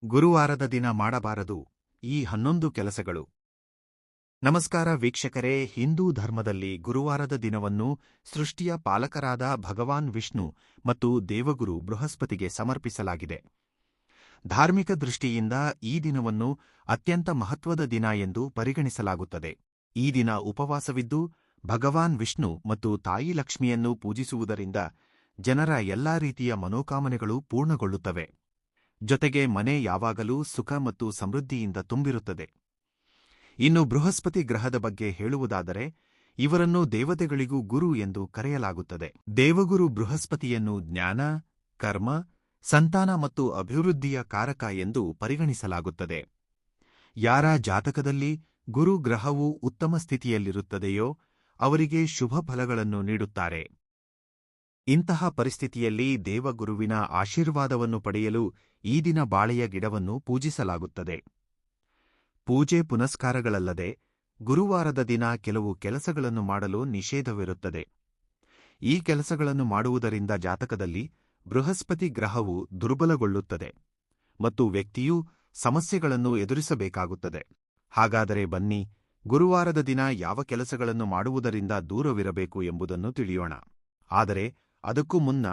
ಗುರುವಾರದ ದಿನ ಮಾಡಬಾರದು ಈ 11 ಕೆಲಸಗಳು. ನಮಸ್ಕಾರ ವೀಕ್ಷಕರೇ, ಹಿಂದೂ ಧರ್ಮದಲ್ಲಿ ಗುರುವಾರದ ದಿನವನ್ನು ಸೃಷ್ಟಿಯ ಪಾಲಕರಾದ ಭಗವಾನ್ ವಿಷ್ಣು ಮತ್ತು ದೇವಗುರು ಬೃಹಸ್ಪತಿಗೆ ಸಮರ್ಪಿಸಲಾಗಿದೆ. ಧಾರ್ಮಿಕ ದೃಷ್ಟಿಯಿಂದ ಈ ದಿನವನ್ನು ಅತ್ಯಂತ ಮಹತ್ವದ ದಿನ ಎಂದು ಪರಿಗಣಿಸಲಾಗುತ್ತದೆ. ಈ ದಿನ ಉಪವಾಸವಿದ್ದು ಭಗವಾನ್ ವಿಷ್ಣು ಮತ್ತು ತಾಯಿ ಲಕ್ಷ್ಮಿಯನ್ನು ಪೂಜಿಸುವುದರಿಂದ ಜನರ ಎಲ್ಲಾ ರೀತಿಯ ಮನೋಕಾಮನೆಗಳು ಪೂರ್ಣಗೊಳ್ಳುತ್ತವೆ. ಜೊತೆಗೆ ಮನೆ ಯಾವಾಗಲೂ ಸುಖ ಮತ್ತು ಸಮೃದ್ಧಿಯಿಂದ ತುಂಬಿರುತ್ತದೆ. ಇನ್ನು ಬೃಹಸ್ಪತಿ ಗ್ರಹದ ಬಗ್ಗೆ ಹೇಳುವುದಾದರೆ, ಇವರನ್ನು ದೇವತೆಗಳಿಗೂ ಗುರು ಎಂದು ಕರೆಯಲಾಗುತ್ತದೆ. ದೇವಗುರು ಬೃಹಸ್ಪತಿಯನ್ನು ಜ್ಞಾನ, ಕರ್ಮ, ಸಂತಾನ ಮತ್ತು ಅಭಿವೃದ್ಧಿಯ ಕಾರಕ ಎಂದು ಪರಿಗಣಿಸಲಾಗುತ್ತದೆ. ಯಾರ ಜಾತಕದಲ್ಲಿ ಗುರು ಗ್ರಹವು ಉತ್ತಮ ಸ್ಥಿತಿಯಲ್ಲಿರುತ್ತದೆಯೋ ಅವರಿಗೆ ಶುಭ ಫಲಗಳನ್ನು ನೀಡುತ್ತಾರೆ. ಇಂತಹ ಪರಿಸ್ಥಿತಿಯಲ್ಲಿ ದೇವಗುರುವಿನ ಆಶೀರ್ವಾದವನ್ನು ಪಡೆಯಲು ಈ ದಿನ ಬಾಳೆಯ ಗಿಡವನ್ನು ಪೂಜಿಸಲಾಗುತ್ತದೆ. ಪೂಜೆ ಪುನಸ್ಕಾರಗಳಲ್ಲದೆ ಗುರುವಾರದ ದಿನ ಕೆಲವು ಕೆಲಸಗಳನ್ನು ಮಾಡಲು ನಿಷೇಧವಿರುತ್ತದೆ. ಈ ಕೆಲಸಗಳನ್ನು ಮಾಡುವುದರಿಂದ ಜಾತಕದಲ್ಲಿ ಬೃಹಸ್ಪತಿ ಗ್ರಹವು ದುರ್ಬಲಗೊಳ್ಳುತ್ತದೆ ಮತ್ತು ವ್ಯಕ್ತಿಯು ಸಮಸ್ಯೆಗಳನ್ನು ಎದುರಿಸಬೇಕಾಗುತ್ತದೆ. ಹಾಗಾದರೆ ಬನ್ನಿ, ಗುರುವಾರದ ದಿನ ಯಾವ ಕೆಲಸಗಳನ್ನು ಮಾಡುವುದರಿಂದ ದೂರವಿರಬೇಕು ಎಂಬುದನ್ನು ತಿಳಿಯೋಣ. ಆದರೆ ಅದಕ್ಕೂ ಮುನ್ನ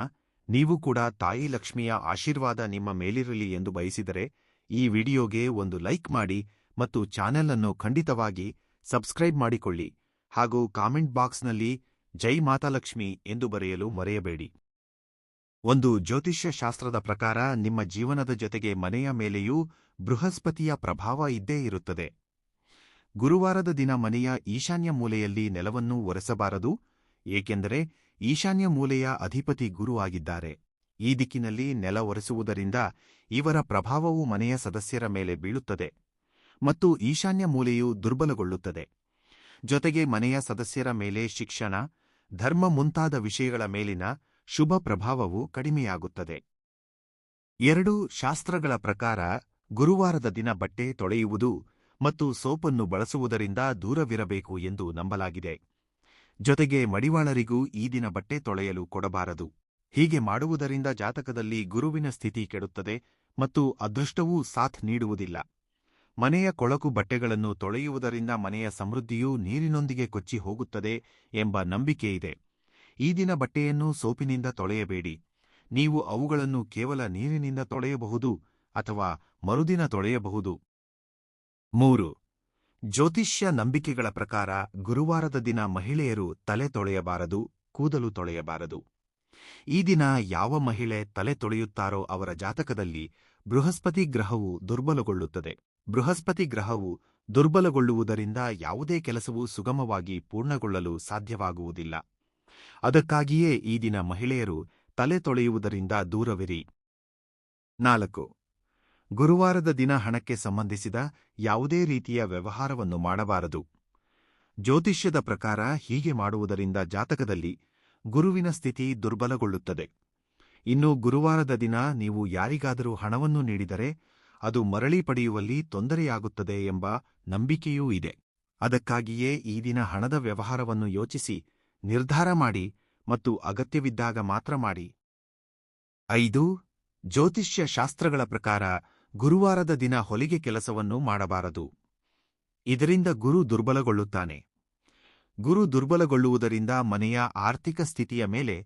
ನೀವು ಕೂಡ ತಾಯಿ ಲಕ್ಷ್ಮಿಯ ಆಶೀರ್ವಾದ ನಿಮ್ಮ ಮೇಲಿರಲಿ ಎಂದು ಬಯಸಿದರೆ ಈ ವಿಡಿಯೋಗೆ ಒಂದು ಲೈಕ್ ಮಾಡಿ ಮತ್ತು ಚಾನೆಲ್ ಅನ್ನು ಖಂಡಿತವಾಗಿ ಸಬ್ಸ್ಕ್ರೈಬ್ ಮಾಡಿಕೊಳ್ಳಿ ಹಾಗೂ ಕಾಮೆಂಟ್ ಬಾಕ್ಸ್ನಲ್ಲಿ ಜೈ ಮಾತಾಲಕ್ಷ್ಮಿ ಎಂದು ಬರೆಯಲು ಮರೆಯಬೇಡಿ. ಒಂದು ಜ್ಯೋತಿಷ್ಯ ಶಾಸ್ತ್ರದ ಪ್ರಕಾರ ನಿಮ್ಮ ಜೀವನದ ಜೊತೆಗೆ ಮನೆಯ ಮೇಲೆಯೂ ಬೃಹಸ್ಪತಿಯ ಪ್ರಭಾವ ಇದ್ದೇ ಇರುತ್ತದೆ. ಗುರುವಾರದ ದಿನ ಮನೆಯ ಈಶಾನ್ಯ ಮೂಲೆಯಲ್ಲಿ ನೆಲವನ್ನು ಒರೆಸಬಾರದು, ಏಕೆಂದರೆ ಈಶಾನ್ಯ ಮೂಲೆಯ ಅಧಿಪತಿ ಗುರು ಆಗಿದ್ದಾರೆ. ಈ ದಿಕ್ಕಿನಲ್ಲಿ ನೆಲ ಒರೆಸುವುದರಿಂದ ಇವರ ಪ್ರಭಾವವು ಮನೆಯ ಸದಸ್ಯರ ಮೇಲೆ ಬೀಳುತ್ತದೆ ಮತ್ತು ಈಶಾನ್ಯ ಮೂಲೆಯು ದುರ್ಬಲಗೊಳ್ಳುತ್ತದೆ. ಜೊತೆಗೆ ಮನೆಯ ಸದಸ್ಯರ ಮೇಲೆ ಶಿಕ್ಷಣ, ಧರ್ಮ ಮುಂತಾದ ವಿಷಯಗಳ ಮೇಲಿನ ಶುಭ ಪ್ರಭಾವವು ಕಡಿಮೆಯಾಗುತ್ತದೆ. 2 ಶಾಸ್ತ್ರಗಳ ಪ್ರಕಾರ ಗುರುವಾರದ ದಿನ ಬಟ್ಟೆ ತೊಳೆಯುವುದು ಮತ್ತು ಸೋಪನ್ನು ಬಳಸುವುದರಿಂದ ದೂರವಿರಬೇಕು ಎಂದು ನಂಬಲಾಗಿದೆ. ಜೊತೆಗೆ ಮಡಿವಾಳರಿಗೂ ಈ ದಿನ ಬಟ್ಟೆ ತೊಳೆಯಲು ಕೊಡಬಾರದು. ಹೀಗೆ ಮಾಡುವುದರಿಂದ ಜಾತಕದಲ್ಲಿ ಗುರುವಿನ ಸ್ಥಿತಿ ಕೆಡುತ್ತದೆ ಮತ್ತು ಅದೃಷ್ಟವೂ ಸಾಥ್ ನೀಡುವುದಿಲ್ಲ. ಮನೆಯ ಕೊಳಕು ಬಟ್ಟೆಗಳನ್ನು ತೊಳೆಯುವುದರಿಂದ ಮನೆಯ ಸಮೃದ್ಧಿಯೂ ನೀರಿನೊಂದಿಗೆ ಕೊಚ್ಚಿ ಹೋಗುತ್ತದೆ ಎಂಬ ನಂಬಿಕೆಯಿದೆ. ಈ ದಿನ ಬಟ್ಟೆಯನ್ನು ಸೋಪಿನಿಂದ ತೊಳೆಯಬೇಡಿ. ನೀವು ಅವುಗಳನ್ನು ಕೇವಲ ನೀರಿನಿಂದ ತೊಳೆಯಬಹುದು ಅಥವಾ ಮರುದಿನ ತೊಳೆಯಬಹುದು. 3. ಜ್ಯೋತಿಷ್ಯ ನಂಬಿಕೆಗಳ ಪ್ರಕಾರ ಗುರುವಾರದ ದಿನ ಮಹಿಳೆಯರು ತಲೆ ತೊಳೆಯಬಾರದು, ಕೂದಲು ತೊಳೆಯಬಾರದು. ಈ ದಿನ ಯಾವ ಮಹಿಳೆ ತಲೆ ತೊಳೆಯುತ್ತಾರೋ ಅವರ ಜಾತಕದಲ್ಲಿ ಬೃಹಸ್ಪತಿ ಗ್ರಹವು ದುರ್ಬಲಗೊಳ್ಳುತ್ತದೆ. ಬೃಹಸ್ಪತಿ ಗ್ರಹವು ದುರ್ಬಲಗೊಳ್ಳುವುದರಿಂದ ಯಾವುದೇ ಕೆಲಸವೂ ಸುಗಮವಾಗಿ ಪೂರ್ಣಗೊಳ್ಳಲು ಸಾಧ್ಯವಾಗುವುದಿಲ್ಲ. ಅದಕ್ಕಾಗಿಯೇ ಈ ದಿನ ಮಹಿಳೆಯರು ತಲೆ ತೊಳೆಯುವುದರಿಂದ ದೂರವಿರಿ. 4. ಗುರುವಾರದ ದಿನ ಹಣಕ್ಕೆ ಸಂಬಂಧಿಸಿದ ಯಾವುದೇ ರೀತಿಯ ವ್ಯವಹಾರವನ್ನು ಮಾಡಬಾರದು. ಜ್ಯೋತಿಷ್ಯದ ಪ್ರಕಾರ ಹೀಗೆ ಮಾಡುವುದರಿಂದ ಜಾತಕದಲ್ಲಿ ಗುರುವಿನ ಸ್ಥಿತಿ ದುರ್ಬಲಗೊಳ್ಳುತ್ತದೆ. ಇನ್ನು ಗುರುವಾರದ ದಿನ ನೀವು ಯಾರಿಗಾದರೂ ಹಣವನ್ನು ನೀಡಿದರೆ ಅದು ಮರಳಿ ಪಡೆಯುವಲ್ಲಿ ತೊಂದರೆಯಾಗುತ್ತದೆ ಎಂಬ ನಂಬಿಕೆಯೂ ಇದೆ. ಅದಕ್ಕಾಗಿಯೇ ಈ ದಿನ ಹಣದ ವ್ಯವಹಾರವನ್ನು ಯೋಚಿಸಿ ನಿರ್ಧಾರ ಮಾಡಿ ಮತ್ತು ಅಗತ್ಯವಿದ್ದಾಗ ಮಾತ್ರ ಮಾಡಿ. 5. ಜ್ಯೋತಿಷ್ಯ ಶಾಸ್ತ್ರಗಳ ಪ್ರಕಾರ ಗುರುವಾರದ ದಿನ ಹೊಲಿಗೆ ಕೆಲಸವನ್ನು ಮಾಡಬಾರದು. ಇದರಿಂದ ಗುರು ದುರ್ಬಲಗೊಳ್ಳುತ್ತಾನೆ. ಗುರು ದುರ್ಬಲಗೊಳ್ಳುವುದರಿಂದ ಮನೆಯ ಆರ್ಥಿಕ ಸ್ಥಿತಿಯ ಮೇಲೆ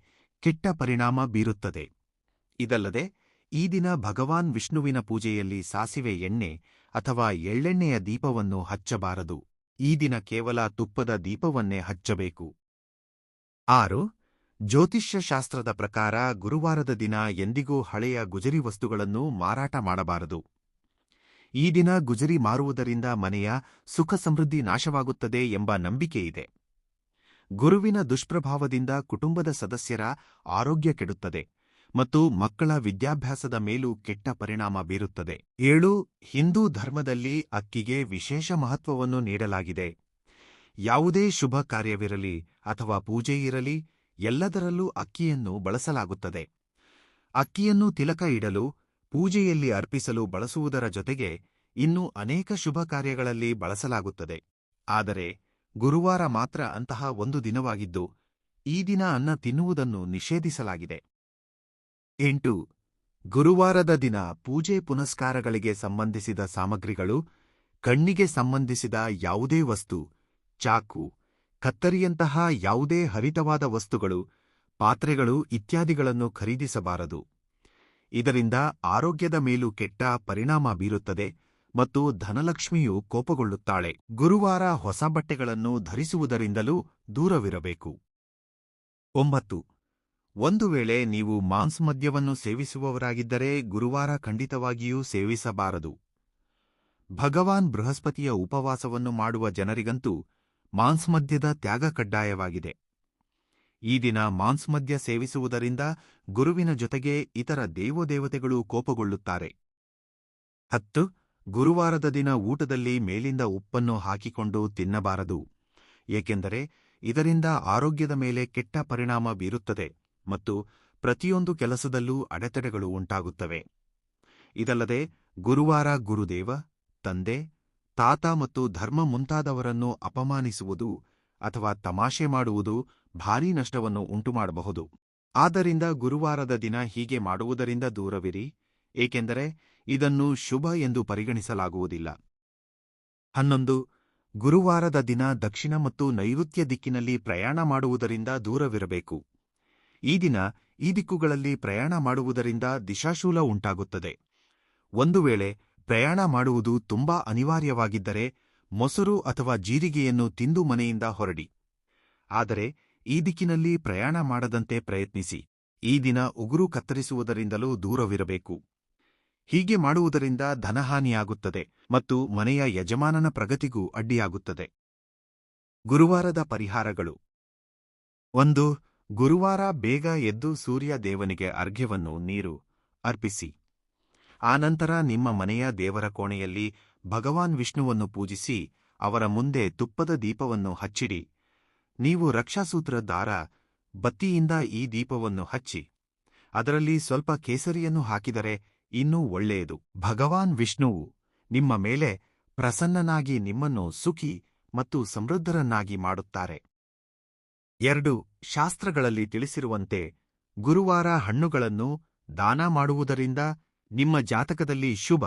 ಕೆಟ್ಟ ಪರಿಣಾಮ ಬೀರುತ್ತದೆ. ಇದಲ್ಲದೆ ಈ ದಿನ ಭಗವಾನ್ ವಿಷ್ಣುವಿನ ಪೂಜೆಯಲ್ಲಿ ಸಾಸಿವೆ ಎಣ್ಣೆ ಅಥವಾ ಎಳ್ಳೆಣ್ಣೆಯ ದೀಪವನ್ನು ಹಚ್ಚಬಾರದು. ಈ ದಿನ ಕೇವಲ ತುಪ್ಪದ ದೀಪವನ್ನೇ ಹಚ್ಚಬೇಕು. 6. ಜ್ಯೋತಿಷ್ಯ ಶಾಸ್ತ್ರದ ಪ್ರಕಾರ ಗುರುವಾರದ ದಿನ ಎಂದಿಗೂ ಹಳೆಯ ಗುಜರಿ ವಸ್ತುಗಳನ್ನು ಮಾರಾಟ ಮಾಡಬಾರದು. ಈ ದಿನ ಗುಜರಿ ಮಾರುವುದರಿಂದ ಮನೆಯ ಸುಖ ಸಮೃದ್ಧಿ ನಾಶವಾಗುತ್ತದೆ ಎಂಬ ನಂಬಿಕೆಯಿದೆ. ಗುರುವಿನ ದುಷ್ಪ್ರಭಾವದಿಂದ ಕುಟುಂಬದ ಸದಸ್ಯರ ಆರೋಗ್ಯ ಕೆಡುತ್ತದೆ ಮತ್ತು ಮಕ್ಕಳ ವಿದ್ಯಾಭ್ಯಾಸದ ಮೇಲೂ ಕೆಟ್ಟ ಪರಿಣಾಮ ಬೀರುತ್ತದೆ. 7. ಹಿಂದೂ ಧರ್ಮದಲ್ಲಿ ಅಕ್ಕಿಗೆ ವಿಶೇಷ ಮಹತ್ವವನ್ನು ನೀಡಲಾಗಿದೆ. ಯಾವುದೇ ಶುಭ ಕಾರ್ಯವಿರಲಿ ಅಥವಾ ಪೂಜೆ ಇರಲಿ, ಎಲ್ಲದರಲ್ಲೂ ಅಕ್ಕಿಯನ್ನು ಬಳಸಲಾಗುತ್ತದೆ. ಅಕ್ಕಿಯನ್ನು ತಿಲಕ ಇಡಲು, ಪೂಜೆಯಲ್ಲಿ ಅರ್ಪಿಸಲು ಬಳಸುವುದರ ಜೊತೆಗೆ ಇನ್ನೂ ಅನೇಕ ಶುಭ ಕಾರ್ಯಗಳಲ್ಲಿ ಬಳಸಲಾಗುತ್ತದೆ. ಆದರೆ ಗುರುವಾರ ಮಾತ್ರ ಅಂತಹ ಒಂದು ದಿನವಾಗಿದ್ದು ಈ ದಿನ ಅನ್ನ ತಿನ್ನುವುದನ್ನು ನಿಷೇಧಿಸಲಾಗಿದೆ. 8. ಗುರುವಾರದ ದಿನ ಪೂಜೆ ಪುನಸ್ಕಾರಗಳಿಗೆ ಸಂಬಂಧಿಸಿದ ಸಾಮಗ್ರಿಗಳು, ಕಣ್ಣಿಗೆ ಸಂಬಂಧಿಸಿದ ಯಾವುದೇ ವಸ್ತು, ಚಾಕು, ಕತ್ತರಿಯಂತಹ ಯಾವುದೇ ಹರಿತವಾದ ವಸ್ತುಗಳು, ಪಾತ್ರೆಗಳು ಇತ್ಯಾದಿಗಳನ್ನು ಖರೀದಿಸಬಾರದು. ಇದರಿಂದ ಆರೋಗ್ಯದ ಮೇಲೂ ಕೆಟ್ಟ ಪರಿಣಾಮ ಬೀರುತ್ತದೆ ಮತ್ತು ಧನಲಕ್ಷ್ಮಿಯು ಕೋಪಗೊಳ್ಳುತ್ತಾಳೆ. ಗುರುವಾರ ಹೊಸ ಬಟ್ಟೆಗಳನ್ನು ಧರಿಸುವುದರಿಂದಲೂ ದೂರವಿರಬೇಕು. 9. ಒಂದು ವೇಳೆ ನೀವು ಮಾಂಸಮದ್ಯವನ್ನು ಸೇವಿಸುವವರಾಗಿದ್ದರೆ ಗುರುವಾರ ಖಂಡಿತವಾಗಿಯೂ ಸೇವಿಸಬಾರದು. ಭಗವಾನ್ ಬೃಹಸ್ಪತಿಯ ಉಪವಾಸವನ್ನು ಮಾಡುವ ಜನರಿಗಂತೂ ಮಾಂಸಮದ್ಯದ ತ್ಯಾಗ ಕಡ್ಡಾಯವಾಗಿದೆ. ಈ ದಿನ ಮಾಂಸಮದ್ಯ ಸೇವಿಸುವುದರಿಂದ ಗುರುವಿನ ಜೊತೆಗೆ ಇತರ ದೇವೋದೇವತೆಗಳು ಕೋಪಗೊಳ್ಳುತ್ತಾರೆ. 10. ಗುರುವಾರದ ದಿನ ಊಟದಲ್ಲಿ ಮೇಲಿಂದ ಉಪ್ಪನ್ನು ಹಾಕಿಕೊಂಡು ತಿನ್ನಬಾರದು, ಏಕೆಂದರೆ ಇದರಿಂದ ಆರೋಗ್ಯದ ಮೇಲೆ ಕೆಟ್ಟ ಪರಿಣಾಮ ಬೀರುತ್ತದೆ ಮತ್ತು ಪ್ರತಿಯೊಂದು ಕೆಲಸದಲ್ಲೂ ಅಡೆತಡೆಗಳು ಉಂಟಾಗುತ್ತವೆ. ಇದಲ್ಲದೆ ಗುರುವಾರ ಗುರುದೇವ, ತಂದೆ, ತಾತ ಮತ್ತು ಧರ್ಮ ಮುಂತಾದವರನ್ನು ಅಪಮಾನಿಸುವುದು ಅಥವಾ ತಮಾಷೆ ಮಾಡುವುದು ಭಾರೀ ನಷ್ಟವನ್ನು ಉಂಟುಮಾಡಬಹುದು. ಆದ್ದರಿಂದ ಗುರುವಾರದ ದಿನ ಹೀಗೆ ಮಾಡುವುದರಿಂದ ದೂರವಿರಿ, ಏಕೆಂದರೆ ಇದನ್ನು ಶುಭ ಎಂದು ಪರಿಗಣಿಸಲಾಗುವುದಿಲ್ಲ. 11. ಗುರುವಾರದ ದಿನ ದಕ್ಷಿಣ ಮತ್ತು ನೈಋತ್ಯ ದಿಕ್ಕಿನಲ್ಲಿ ಪ್ರಯಾಣ ಮಾಡುವುದರಿಂದ ದೂರವಿರಬೇಕು. ಈ ದಿನ ಈ ದಿಕ್ಕುಗಳಲ್ಲಿ ಪ್ರಯಾಣ ಮಾಡುವುದರಿಂದ ದಿಶಾಶೂಲ ಉಂಟಾಗುತ್ತದೆ. ಒಂದು ವೇಳೆ ಪ್ರಯಾಣ ಮಾಡುವುದು ತುಂಬಾ ಅನಿವಾರ್ಯವಾಗಿದ್ದರೆ ಮೊಸರು ಅಥವಾ ಜೀರಿಗೆಯನ್ನು ತಿಂದು ಮನೆಯಿಂದ ಹೊರಡಿ. ಆದರೆ ಈ ದಿಕ್ಕಿನಲ್ಲಿ ಪ್ರಯಾಣ ಮಾಡದಂತೆ ಪ್ರಯತ್ನಿಸಿ. ಈ ದಿನ ಉಗುರು ಕತ್ತರಿಸುವುದರಿಂದಲೂ ದೂರವಿರಬೇಕು. ಹೀಗೆ ಮಾಡುವುದರಿಂದ ಧನಹಾನಿಯಾಗುತ್ತದೆ ಮತ್ತು ಮನೆಯ ಯಜಮಾನನ ಪ್ರಗತಿಗೂ ಅಡ್ಡಿಯಾಗುತ್ತದೆ. ಗುರುವಾರದ ಪರಿಹಾರಗಳು. 1. ಗುರುವಾರ ಬೇಗ ಎದ್ದು ಸೂರ್ಯ ದೇವನಿಗೆ ಅರ್ಘ್ಯವನ್ನು ನೀರು ಅರ್ಪಿಸಿ. ಆನಂತರ ನಿಮ್ಮ ಮನೆಯ ದೇವರ ಕೋಣೆಯಲ್ಲಿ ಭಗವಾನ್ ವಿಷ್ಣುವನ್ನು ಪೂಜಿಸಿ ಅವರ ಮುಂದೆ ತುಪ್ಪದ ದೀಪವನ್ನು ಹಚ್ಚಿಡಿ. ನೀವು ರಕ್ಷಾಸೂತ್ರ ದಾರ, ಬತ್ತಿಯಿಂದ ಈ ದೀಪವನ್ನು ಹಚ್ಚಿ ಅದರಲ್ಲಿ ಸ್ವಲ್ಪ ಕೇಸರಿಯನ್ನು ಹಾಕಿದರೆ ಇನ್ನೂ ಒಳ್ಳೆಯದು. ಭಗವಾನ್ ವಿಷ್ಣುವು ನಿಮ್ಮ ಮೇಲೆ ಪ್ರಸನ್ನನಾಗಿ ನಿಮ್ಮನ್ನು ಸುಖಿ ಮತ್ತು ಸಮೃದ್ಧರನ್ನಾಗಿ ಮಾಡುತ್ತಾರೆ. 2. ಶಾಸ್ತ್ರಗಳಲ್ಲಿ ತಿಳಿಸಿರುವಂತೆ ಗುರುವಾರ ಹಣ್ಣುಗಳನ್ನು ದಾನ ಮಾಡುವುದರಿಂದ ನಿಮ್ಮ ಜಾತಕದಲ್ಲಿ ಶುಭ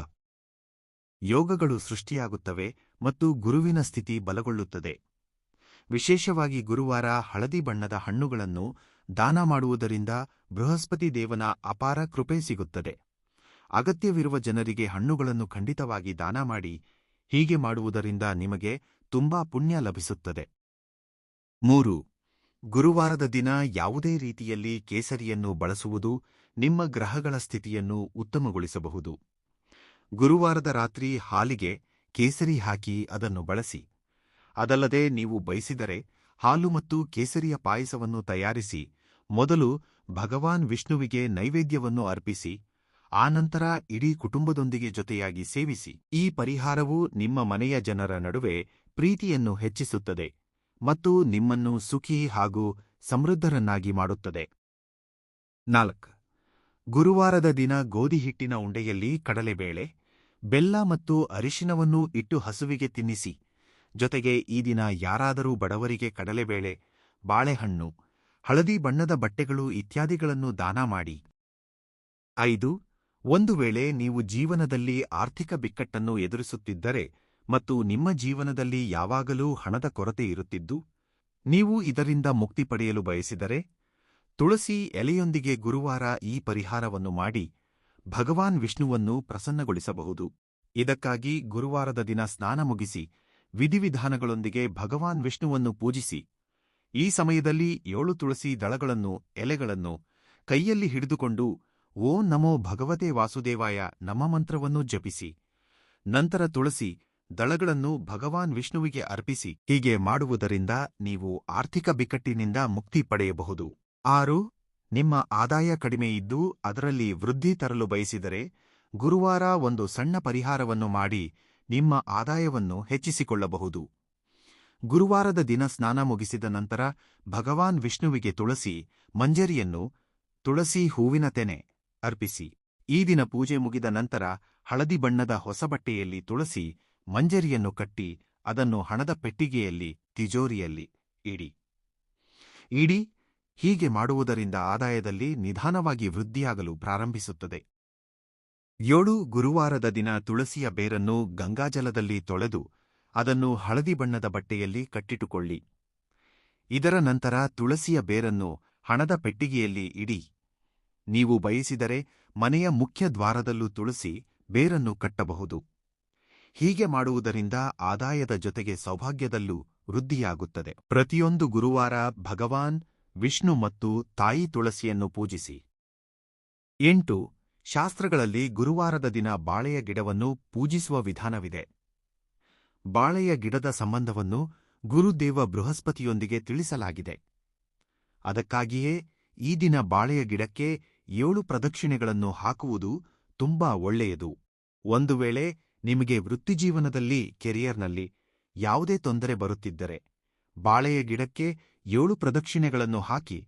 ಯೋಗಗಳು ಸೃಷ್ಟಿಯಾಗುತ್ತವೆ ಮತ್ತು ಗುರುವಿನ ಸ್ಥಿತಿ ಬಲಗೊಳ್ಳುತ್ತದೆ. ವಿಶೇಷವಾಗಿ ಗುರುವಾರ ಹಳದಿ ಬಣ್ಣದ ಹಣ್ಣುಗಳನ್ನು ದಾನ ಮಾಡುವುದರಿಂದ ಬೃಹಸ್ಪತಿ ದೇವನ ಅಪಾರ ಕೃಪೆ ಸಿಗುತ್ತದೆ. ಅಗತ್ಯವಿರುವ ಜನರಿಗೆ ಹಣ್ಣುಗಳನ್ನು ಖಂಡಿತವಾಗಿ ದಾನ ಮಾಡಿ. ಹೀಗೆ ಮಾಡುವುದರಿಂದ ನಿಮಗೆ ತುಂಬಾ ಪುಣ್ಯ ಲಭಿಸುತ್ತದೆ. 3. ಗುರುವಾರದ ದಿನ ಯಾವುದೇ ರೀತಿಯಲ್ಲಿ ಕೇಸರಿಯನ್ನು ಬಳಸುವುದು ನಿಮ್ಮ ಗ್ರಹಗಳ ಸ್ಥಿತಿಯನ್ನು ಉತ್ತಮಗೊಳಿಸಬಹುದು. ಗುರುವಾರದ ರಾತ್ರಿ ಹಾಲಿಗೆ ಕೇಸರಿ ಹಾಕಿ ಅದನ್ನು ಬಳಸಿ. ಅದಲ್ಲದೆ ನೀವು ಬಯಸಿದರೆ ಹಾಲು ಮತ್ತು ಕೇಸರಿಯ ಪಾಯಸವನ್ನು ತಯಾರಿಸಿ ಮೊದಲು ಭಗವಾನ್ ವಿಷ್ಣುವಿಗೆ ನೈವೇದ್ಯವನ್ನು ಅರ್ಪಿಸಿ, ಆನಂತರ ಇಡೀ ಕುಟುಂಬದೊಂದಿಗೆ ಜೊತೆಯಾಗಿ ಸೇವಿಸಿ. ಈ ಪರಿಹಾರವು ನಿಮ್ಮ ಮನೆಯ ಜನರ ನಡುವೆ ಪ್ರೀತಿಯನ್ನು ಹೆಚ್ಚಿಸುತ್ತದೆ ಮತ್ತು ನಿಮ್ಮನ್ನು ಸುಖಿ ಹಾಗೂ ಸಮೃದ್ಧರನ್ನಾಗಿ ಮಾಡುತ್ತದೆ. 4. ಗುರುವಾರದ ದಿನ ಗೋಧಿ ಹಿಟ್ಟಿನ ಉಂಡೆಯಲ್ಲಿ ಕಡಲೆಬೇಳೆ, ಬೆಲ್ಲ ಮತ್ತು ಅರಿಶಿನವನ್ನೂ ಇಟ್ಟು ಹಸುವಿಗೆ ತಿನ್ನಿಸಿ. ಜೊತೆಗೆ ಈ ದಿನ ಯಾರಾದರೂ ಬಡವರಿಗೆ ಕಡಲೆಬೇಳೆ, ಬಾಳೆಹಣ್ಣು, ಹಳದಿ ಬಣ್ಣದ ಬಟ್ಟೆಗಳು ಇತ್ಯಾದಿಗಳನ್ನು ದಾನ ಮಾಡಿ. 5. ಒಂದು ವೇಳೆ ನೀವು ಜೀವನದಲ್ಲಿ ಆರ್ಥಿಕ ಬಿಕ್ಕಟ್ಟನ್ನು ಎದುರಿಸುತ್ತಿದ್ದರೆ ಮತ್ತು ನಿಮ್ಮ ಜೀವನದಲ್ಲಿ ಯಾವಾಗಲೂ ಹಣದ ಕೊರತೆ ಇರುತ್ತಿದ್ದು ನೀವು ಇದರಿಂದ ಮುಕ್ತಿ ಪಡೆಯಲು ಬಯಸಿದರೆ ತುಳಸಿ ಎಲೆಯೊಂದಿಗೆ ಗುರುವಾರ ಈ ಪರಿಹಾರವನ್ನು ಮಾಡಿ ಭಗವಾನ್ ವಿಷ್ಣುವನ್ನು ಪ್ರಸನ್ನಗೊಳಿಸಬಹುದು. ಇದಕ್ಕಾಗಿ ಗುರುವಾರದ ದಿನ ಸ್ನಾನ ಮುಗಿಸಿ ವಿಧಿವಿಧಾನಗಳೊಂದಿಗೆ ಭಗವಾನ್ ವಿಷ್ಣುವನ್ನು ಪೂಜಿಸಿ. ಈ ಸಮಯದಲ್ಲಿ 7 ತುಳಸಿ ದಳಗಳನ್ನು, ಎಲೆಗಳನ್ನು ಕೈಯಲ್ಲಿ ಹಿಡಿದುಕೊಂಡು ಓಂ ನಮೋ ಭಗವತೆ ವಾಸುದೇವಾಯ ನಮ ಮಂತ್ರವನ್ನು ಜಪಿಸಿ. ನಂತರ ತುಳಸಿ ದಳಗಳನ್ನು ಭಗವಾನ್ ವಿಷ್ಣುವಿಗೆ ಅರ್ಪಿಸಿ. ಹೀಗೆ ಮಾಡುವುದರಿಂದ ನೀವು ಆರ್ಥಿಕ ಬಿಕ್ಕಟ್ಟಿನಿಂದ ಮುಕ್ತಿ ಪಡೆಯಬಹುದು. 6. ನಿಮ್ಮ ಆದಾಯ ಕಡಿಮೆ ಇದ್ದು ಅದರಲ್ಲಿ ವೃದ್ಧಿ ತರಲು ಬಯಸಿದರೆ ಗುರುವಾರ ಒಂದು ಸಣ್ಣ ಪರಿಹಾರವನ್ನು ಮಾಡಿ ನಿಮ್ಮ ಆದಾಯವನ್ನು ಹೆಚ್ಚಿಸಿಕೊಳ್ಳಬಹುದು. ಗುರುವಾರದ ದಿನ ಸ್ನಾನ ಮುಗಿಸಿದ ನಂತರ ಭಗವಾನ್ ವಿಷ್ಣುವಿಗೆ ತುಳಸಿ ಮಂಜರಿಯನ್ನು, ತುಳಸಿ ಹೂವಿನ ತೆನೆ ಅರ್ಪಿಸಿ. ಈ ದಿನ ಪೂಜೆ ಮುಗಿದ ನಂತರ ಹಳದಿ ಬಣ್ಣದ ಹೊಸ ಬಟ್ಟೆಯಲ್ಲಿ ತುಳಸಿ ಮಂಜರಿಯನ್ನು ಕಟ್ಟಿ ಅದನ್ನು ಹಣದ ಪೆಟ್ಟಿಗೆಯಲ್ಲಿ, ತಿಜೋರಿಯಲ್ಲಿ ಇಡಿ. ಹೀಗೆ ಮಾಡುವುದರಿಂದ ಆದಾಯದಲ್ಲಿ ನಿಧಾನವಾಗಿ ವೃದ್ಧಿಯಾಗಲು ಪ್ರಾರಂಭಿಸುತ್ತದೆ. 7 ಗುರುವಾರದ ದಿನ ತುಳಸಿಯ ಬೇರನ್ನು ಗಂಗಾಜಲದಲ್ಲಿ ತೊಳೆದು ಅದನ್ನು ಹಳದಿ ಬಣ್ಣದ ಬಟ್ಟೆಯಲ್ಲಿ ಕಟ್ಟಿಟ್ಟುಕೊಳ್ಳಿ. ಇದರ ನಂತರ ತುಳಸಿಯ ಬೇರನ್ನು ಹಣದ ಪೆಟ್ಟಿಗೆಯಲ್ಲಿ ಇಡಿ. ನೀವು ಬಯಸಿದರೆ ಮನೆಯ ಮುಖ್ಯ ದ್ವಾರದಲ್ಲೂ ತುಳಸಿ ಬೇರನ್ನು ಕಟ್ಟಬಹುದು. ಹೀಗೆ ಮಾಡುವುದರಿಂದ ಆದಾಯದ ಜೊತೆಗೆ ಸೌಭಾಗ್ಯದಲ್ಲೂ ವೃದ್ಧಿಯಾಗುತ್ತದೆ. ಪ್ರತಿಯೊಂದು ಗುರುವಾರ ಭಗವಾನ್ ವಿಷ್ಣು ಮತ್ತು ತಾಯಿ ತುಳಸಿಯನ್ನು ಪೂಜಿಸಿ. 8 ಶಾಸ್ತ್ರಗಳಲ್ಲಿ ಗುರುವಾರದ ದಿನ ಬಾಳೆಯ ಗಿಡವನ್ನು ಪೂಜಿಸುವ ವಿಧಾನವಿದೆ. ಬಾಳೆಯ ಗಿಡದ ಸಂಬಂಧವನ್ನು ಗುರುದೇವ ಬೃಹಸ್ಪತಿಯೊಂದಿಗೆ ತಿಳಿಸಲಾಗಿದೆ. ಅದಕ್ಕಾಗಿಯೇ ಈ ದಿನ ಬಾಳೆಯ ಗಿಡಕ್ಕೆ 7 ಪ್ರದಕ್ಷಿಣೆಗಳನ್ನು ಹಾಕುವುದು ತುಂಬಾ ಒಳ್ಳೆಯದು. ಒಂದು ವೇಳೆ ನಿಮಗೆ ವೃತ್ತಿಜೀವನದಲ್ಲಿ ಕೆರಿಯರ್ನಲ್ಲಿ ಯಾವುದೇ ತೊಂದರೆ ಬರುತ್ತಿದ್ದರೆ ಬಾಳೆಯ ಗಿಡಕ್ಕೆ 7 ಪ್ರದಕ್ಷಿಣೆಗಳನ್ನು ಹಾಕಿ,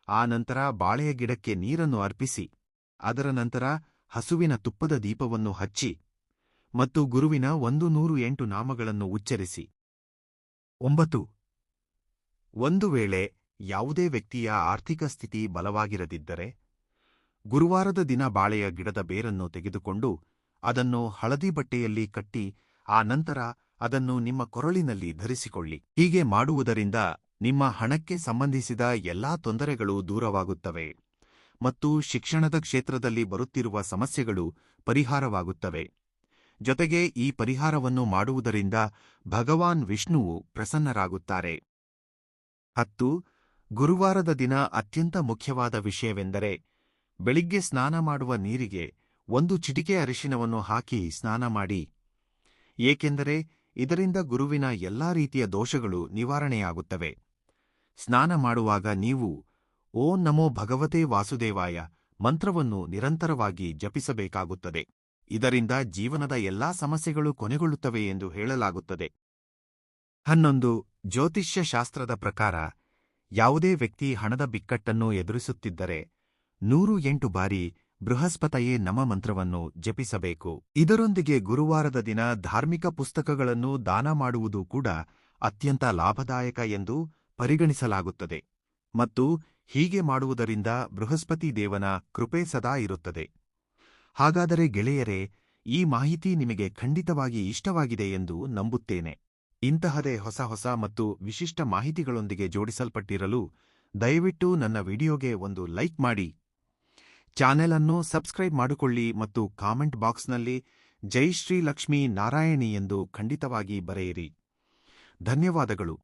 ಆ ನಂತರ ಬಾಳೆಯ ಗಿಡಕ್ಕೆ ನೀರನ್ನು ಅರ್ಪಿಸಿ, ಅದರ ನಂತರ ಹಸುವಿನ ತುಪ್ಪದ ದೀಪವನ್ನು ಹಚ್ಚಿ ಮತ್ತು ಗುರುವಿನ 108 ನಾಮಗಳನ್ನು ಉಚ್ಚರಿಸಿ. 9 ಒಂದು ವೇಳೆ ಯಾವುದೇ ವ್ಯಕ್ತಿಯ ಆರ್ಥಿಕ ಸ್ಥಿತಿ ಬಲವಾಗಿರದಿದ್ದರೆ ಗುರುವಾರದ ದಿನ ಬಾಳೆಯ ಗಿಡದ ಬೇರನ್ನು ತೆಗೆದುಕೊಂಡು ಅದನ್ನು ಹಳದಿ ಬಟ್ಟೆಯಲ್ಲಿ ಕಟ್ಟಿ ಆ ನಂತರ ಅದನ್ನು ನಿಮ್ಮ ಕೊರಳಿನಲ್ಲಿ ಧರಿಸಿಕೊಳ್ಳಿ. ಹೀಗೆ ಮಾಡುವುದರಿಂದ ನಿಮ್ಮ ಹಣಕ್ಕೆ ಸಂಬಂಧಿಸಿದ ಎಲ್ಲಾ ತೊಂದರೆಗಳು ದೂರವಾಗುತ್ತವೆ ಮತ್ತು ಶಿಕ್ಷಣದ ಕ್ಷೇತ್ರದಲ್ಲಿ ಬರುತ್ತಿರುವ ಸಮಸ್ಯೆಗಳು ಪರಿಹಾರವಾಗುತ್ತವೆ. ಜೊತೆಗೆ ಈ ಪರಿಹಾರವನ್ನು ಮಾಡುವುದರಿಂದ ಭಗವಾನ್ ವಿಷ್ಣುವು ಪ್ರಸನ್ನರಾಗುತ್ತಾರೆ. 10 ಗುರುವಾರದ ದಿನ ಅತ್ಯಂತ ಮುಖ್ಯವಾದ ವಿಷಯವೆಂದರೆ ಬೆಳಿಗ್ಗೆ ಸ್ನಾನ ಮಾಡುವ ನೀರಿಗೆ 1 ಚಿಟಿಕೆ ಅರಿಶಿನವನ್ನು ಹಾಕಿ ಸ್ನಾನ ಮಾಡಿ. ಏಕೆಂದರೆ ಇದರಿಂದ ಗುರುವಿನ ಎಲ್ಲಾ ರೀತಿಯ ದೋಷಗಳು ನಿವಾರಣೆಯಾಗುತ್ತವೆ. ಸ್ನಾನ ಮಾಡುವಾಗ ನೀವು ಓಂ ನಮೋ ಭಗವತೆ ವಾಸುದೇವಾಯ ಮಂತ್ರವನ್ನು ನಿರಂತರವಾಗಿ ಜಪಿಸಬೇಕಾಗುತ್ತದೆ. ಇದರಿಂದ ಜೀವನದ ಎಲ್ಲಾ ಸಮಸ್ಯೆಗಳು ಕೊನೆಗೊಳ್ಳುತ್ತವೆ ಎಂದು ಹೇಳಲಾಗುತ್ತದೆ. 11 ಜ್ಯೋತಿಷ್ಯ ಶಾಸ್ತ್ರದ ಪ್ರಕಾರ ಯಾವುದೇ ವ್ಯಕ್ತಿ ಹಣದ ಬಿಕ್ಕಟ್ಟನ್ನು ಎದುರಿಸುತ್ತಿದ್ದರೆ 108 ಬಾರಿ ಬೃಹಸ್ಪತಯೇ ನಮ ಮಂತ್ರವನ್ನು ಜಪಿಸಬೇಕು. ಇದರೊಂದಿಗೆ ಗುರುವಾರದ ದಿನ ಧಾರ್ಮಿಕ ಪುಸ್ತಕಗಳನ್ನು ದಾನ ಮಾಡುವುದು ಕೂಡ ಅತ್ಯಂತ ಲಾಭದಾಯಕ ಎಂದು ಪರಿಗಣಿಸಲಾಗುತ್ತದೆ ಮತ್ತು ಹೀಗೆ ಮಾಡುವುದರಿಂದ ಬೃಹಸ್ಪತಿ ದೇವನ ಕೃಪೆ ಸದಾ ಇರುತ್ತದೆ. ಹಾಗಾದರೆ ಗೆಳೆಯರೇ, ಈ ಮಾಹಿತಿ ನಿಮಗೆ ಖಂಡಿತವಾಗಿ ಇಷ್ಟವಾಗಿದೆ ಎಂದು ನಂಬುತ್ತೇನೆ. ಇಂತಹದೇ ಹೊಸ ಮತ್ತು ವಿಶಿಷ್ಟ ಮಾಹಿತಿಗಳೊಂದಿಗೆ ಜೋಡಿಸಲ್ಪಟ್ಟಿರಲು ದಯವಿಟ್ಟು ನನ್ನ ವಿಡಿಯೋಗೆ ಒಂದು ಲೈಕ್ ಮಾಡಿ, ಚಾನೆಲ್ ಅನ್ನು ಸಬ್ಸ್ಕ್ರೈಬ್ ಮಾಡಿಕೊಳ್ಳಿ ಮತ್ತು ಕಾಮೆಂಟ್ ಬಾಕ್ಸ್ನಲ್ಲಿ ಜೈ ಶ್ರೀ ಲಕ್ಷ್ಮೀ ನಾರಾಯಣಿ ಎಂದು ಖಂಡಿತವಾಗಿ ಬರೆಯಿರಿ. ಧನ್ಯವಾದಗಳು.